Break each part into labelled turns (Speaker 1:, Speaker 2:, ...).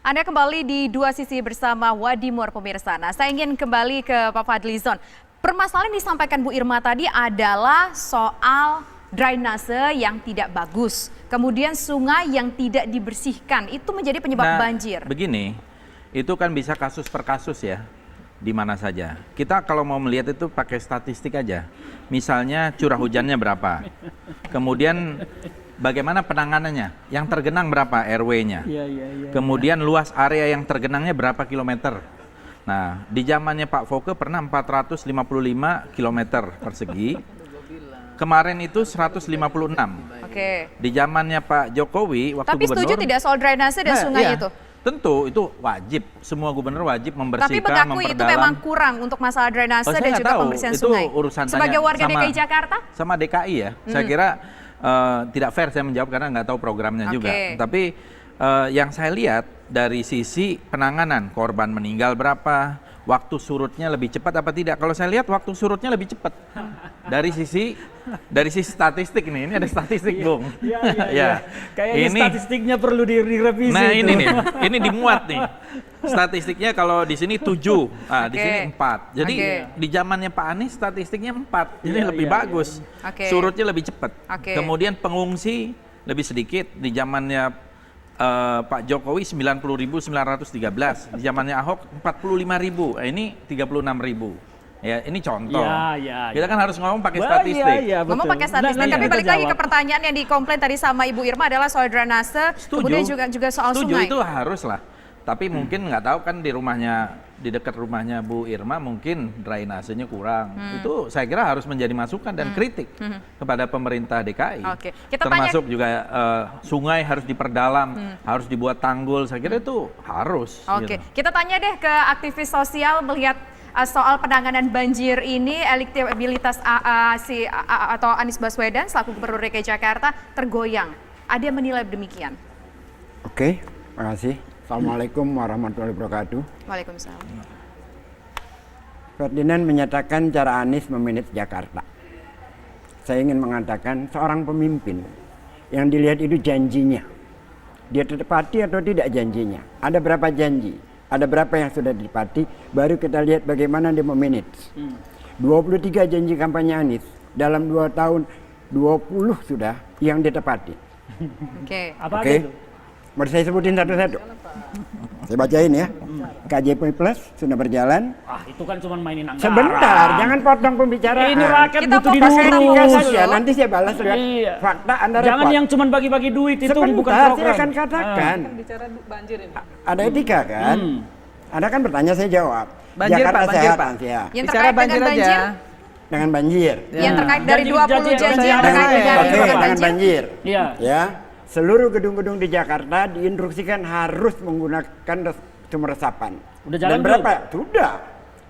Speaker 1: Anda kembali di Dua Sisi bersama Wadimor pemirsa. Nah, saya ingin kembali ke Pak Fadlizon. Permasalahan yang disampaikan Bu Irma tadi adalah soal drainase yang tidak bagus. Kemudian sungai yang tidak dibersihkan, itu menjadi penyebab banjir.
Speaker 2: Begini, itu kan bisa kasus per kasus ya, di mana saja. Kita kalau mau melihat itu pakai statistik aja. Misalnya curah hujannya berapa, kemudian bagaimana penanganannya, yang tergenang berapa RW-nya, kemudian luas area yang tergenangnya berapa kilometer. Nah, di zamannya Pak Foke pernah 455 kilometer persegi, kemarin itu 156.
Speaker 1: Oke.
Speaker 2: Di zamannya Pak Jokowi, waktu
Speaker 1: Tapi
Speaker 2: gubernur.
Speaker 1: setuju tidak soal drainase dan sungai itu?
Speaker 2: Tentu, itu wajib. Semua gubernur wajib membersihkan,
Speaker 1: Tapi mengakui itu memang kurang untuk masalah drainase dan juga pembersihan sungai.
Speaker 2: Urusan
Speaker 1: sebagai warga DKI Jakarta?
Speaker 2: Sama DKI ya. Saya kira tidak fair saya menjawab karena nggak tahu programnya juga. Tapi yang saya lihat dari sisi penanganan, korban meninggal berapa, waktu surutnya lebih cepat apa tidak. Kalau saya lihat waktu surutnya lebih cepat. Dari sisi statistik ini ada statistik, Bung.
Speaker 3: Iya. Kayaknya statistiknya perlu direvisi.
Speaker 2: Nah, ini dimuat nih. Statistiknya kalau di sini 7, di sini 4. Jadi di zamannya Pak Anies statistiknya 4. Jadi lebih bagus. Surutnya lebih cepat. Kemudian pengungsi lebih sedikit. Di zamannya Pak Jokowi 90.913. Di zamannya Ahok 45.000. Ini 36.000. Ya, ini contoh. Kita kan harus ngomong pakai statistik.
Speaker 1: Ngomong pakai statistik, tapi balik lagi ke pertanyaan yang dikomplain tadi sama Ibu Irma adalah soal drainase, kemudian juga soal sungai.
Speaker 2: Setuju, itu harus lah. Tapi mungkin nggak tahu kan di dekat rumahnya Bu Irma mungkin drainasenya kurang. Itu saya kira harus menjadi masukan dan kritik kepada pemerintah DKI. Termasuk juga sungai harus diperdalam, harus dibuat tanggul. Saya kira itu harus.
Speaker 1: Kita tanya deh ke aktivis sosial melihat soal penanganan banjir ini, elektabilitas atau Anies Baswedan selaku Gubernur DKI Jakarta tergoyang. Ada yang menilai demikian?
Speaker 4: Oke, terima kasih. Assalamualaikum warahmatullahi wabarakatuh.
Speaker 1: Waalaikumsalam.
Speaker 4: Ferdinand menyatakan cara Anies memanage Jakarta. Saya ingin mengatakan seorang pemimpin yang dilihat itu janjinya. Dia tepati atau tidak janjinya. Ada berapa janji? Ada berapa yang sudah ditepati? Baru kita lihat bagaimana dia memanage. 23 janji kampanye Anies dalam 2 tahun, 20 sudah yang ditepati.
Speaker 3: Apa itu?
Speaker 4: Mau saya sebutin satu-satu. Saya bacain ya. KJP Plus sudah berjalan.
Speaker 3: Itu kan cuma mainin anggaran.
Speaker 4: Sebentar, jangan potong pembicaraan.
Speaker 3: Ini rakyat
Speaker 1: kita
Speaker 3: butuh
Speaker 4: diurus saja. Nanti saya balas lewat fakta Anda repot.
Speaker 3: Jangan yang cuma bagi-bagi duit itu bukan program.
Speaker 4: Saya akan katakan.
Speaker 5: Bicara banjir ini.
Speaker 4: Ada etika kan? Anda kan bertanya, saya jawab.
Speaker 5: Banjir,
Speaker 4: Jakarta
Speaker 5: Pak, banjir,
Speaker 4: sehat,
Speaker 5: Pak.
Speaker 4: ya.
Speaker 1: Yang
Speaker 5: Bicara
Speaker 1: terkait
Speaker 5: banjir
Speaker 1: dengan banjir?
Speaker 5: aja.
Speaker 4: Dengan banjir.
Speaker 1: Yang terkait dari 20 janji yang
Speaker 4: Dengan
Speaker 1: terkait dengan
Speaker 4: banjir.
Speaker 3: Iya.
Speaker 4: Ya. Seluruh gedung-gedung di Jakarta diinstruksikan harus menggunakan sumber resapan.
Speaker 3: Udah jalan
Speaker 4: Dan berapa?
Speaker 3: belum?
Speaker 4: Sudah.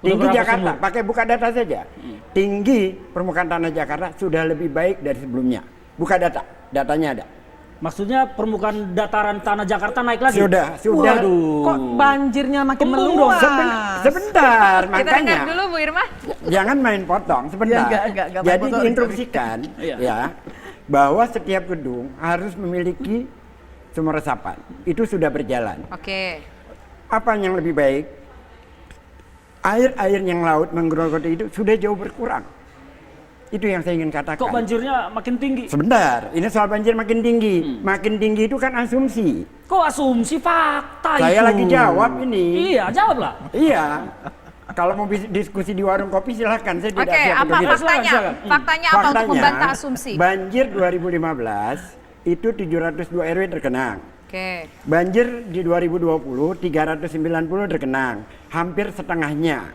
Speaker 4: Tinggi
Speaker 3: berapa
Speaker 4: Jakarta,
Speaker 3: sumur?
Speaker 4: pakai buka data saja. Tinggi permukaan tanah Jakarta sudah lebih baik dari sebelumnya. Buka data, datanya ada.
Speaker 3: Maksudnya permukaan dataran tanah Jakarta naik lagi?
Speaker 4: Sudah.
Speaker 5: Waduh. Kok banjirnya makin meluas?
Speaker 4: Sebentar,
Speaker 1: Kita dengar
Speaker 4: makanya.
Speaker 1: dulu Bu Irma.
Speaker 4: Jangan main potong, sebentar.
Speaker 5: Enggak,
Speaker 4: Jadi
Speaker 5: potong.
Speaker 4: diinstruksikan ya bahwa setiap gedung harus memiliki sumber resapan. Itu sudah berjalan. Apa yang lebih baik? Air-air yang laut menggerogoti itu sudah jauh berkurang. Itu yang saya ingin katakan.
Speaker 3: Kok banjirnya makin tinggi?
Speaker 4: Sebentar, ini soal banjir makin tinggi. Makin tinggi itu kan asumsi.
Speaker 3: Kok asumsi, fakta itu?
Speaker 4: Saya lagi jawab ini.
Speaker 3: Iya, jawablah.
Speaker 4: Iya. Kalau mau diskusi di warung kopi silahkan, saya tidak siap
Speaker 1: apa
Speaker 4: untuk itu.
Speaker 1: faktanya? Faktanya apa untuk membantah asumsi?
Speaker 4: Banjir 2015 itu 702 RW terkenang. Banjir di 2020 390 terkenang, hampir setengahnya.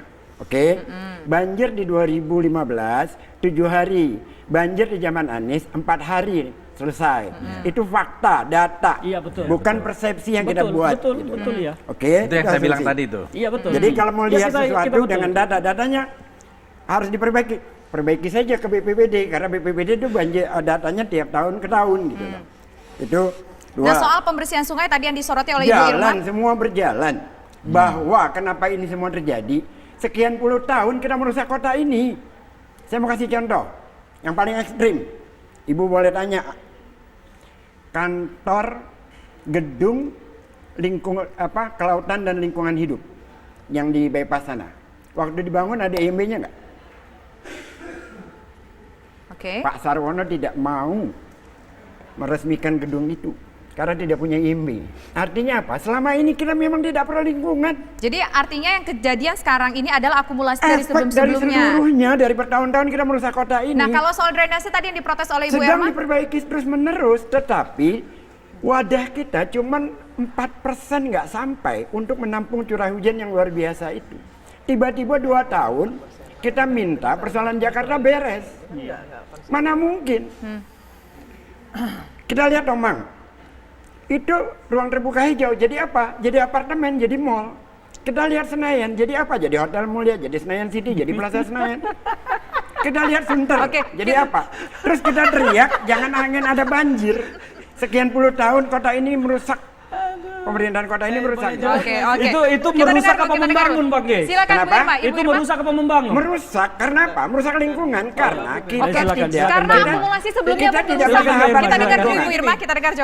Speaker 4: Banjir di 2015 7 hari, banjir di zaman Anies 4 hari selesai. Itu fakta, data.
Speaker 3: Iya, betul.
Speaker 4: Bukan persepsi yang kita buat.
Speaker 3: Betul ya.
Speaker 2: Itu yang saya bilang tadi itu.
Speaker 3: Iya, betul.
Speaker 4: Jadi kalau mau lihat sesuatu
Speaker 3: kita
Speaker 4: dengan datanya harus diperbaiki. Perbaiki saja ke BPBD karena BPBD itu banjir datanya tiap tahun ke tahun gitu loh. Itu dua.
Speaker 1: Nah, soal pembersihan sungai tadi yang disoroti oleh Ibu Irma.
Speaker 4: Semua berjalan. Bahwa kenapa ini semua terjadi? Sekian puluh tahun kita merusak kota ini. Saya mau kasih contoh yang paling ekstrim. Ibu boleh tanya, kantor, gedung kelautan dan lingkungan hidup yang di bypass sana. Waktu dibangun ada IMB-nya nggak?
Speaker 1: Oke.
Speaker 4: Pak Sarwono tidak mau meresmikan gedung itu karena tidak punya IMB. Artinya apa? Selama ini kita memang tidak pro lingkungan.
Speaker 1: Jadi artinya yang kejadian sekarang ini adalah akumulasi dari
Speaker 4: Efek dari
Speaker 1: sebelum-sebelumnya.
Speaker 4: seluruhnya dari bertahun-tahun kita merusak kota ini.
Speaker 1: Nah, kalau soal drainase tadi yang diprotes oleh Ibu
Speaker 4: sedang
Speaker 1: Irma,
Speaker 4: diperbaiki terus menerus, tetapi wadah kita cuman 4% nggak sampai untuk menampung curah hujan yang luar biasa itu. Tiba-tiba 2 tahun kita minta persoalan Jakarta beres. Mana mungkin? Kita lihat Tomang, itu ruang terbuka hijau jadi apa? Jadi apartemen, jadi mall. Kita lihat Senayan, jadi apa? Jadi Hotel Mulia, jadi Senayan City, jadi Plaza Senayan. Kita lihat Sunter,
Speaker 1: Oke,
Speaker 4: jadi apa? Terus kita teriak, jangan angin ada banjir. Sekian puluh tahun kota ini merusak. Pemerintahan kota ini merusak.
Speaker 1: Oke.
Speaker 3: Itu
Speaker 1: Kita
Speaker 3: merusak
Speaker 1: dengar,
Speaker 3: apa
Speaker 1: kita dengar
Speaker 3: membangun,
Speaker 1: dulu.
Speaker 3: Pak Ge?
Speaker 1: Silakan Bu
Speaker 4: Kenapa?
Speaker 1: Irma, Ibu
Speaker 3: Itu
Speaker 1: Irma.
Speaker 3: merusak apa membangun?
Speaker 4: Merusak karena apa? Merusak lingkungan karena kita
Speaker 3: silakan,
Speaker 4: tidak
Speaker 3: silakan,
Speaker 1: Karena
Speaker 3: Irma.
Speaker 1: akumulasi sebelumnya
Speaker 4: kita tidak
Speaker 1: merusak.
Speaker 3: bersahabat
Speaker 1: Kita dengar
Speaker 3: dengan
Speaker 1: dulu Ibu
Speaker 4: lingkungan.
Speaker 1: Irma, kita dengar jawaban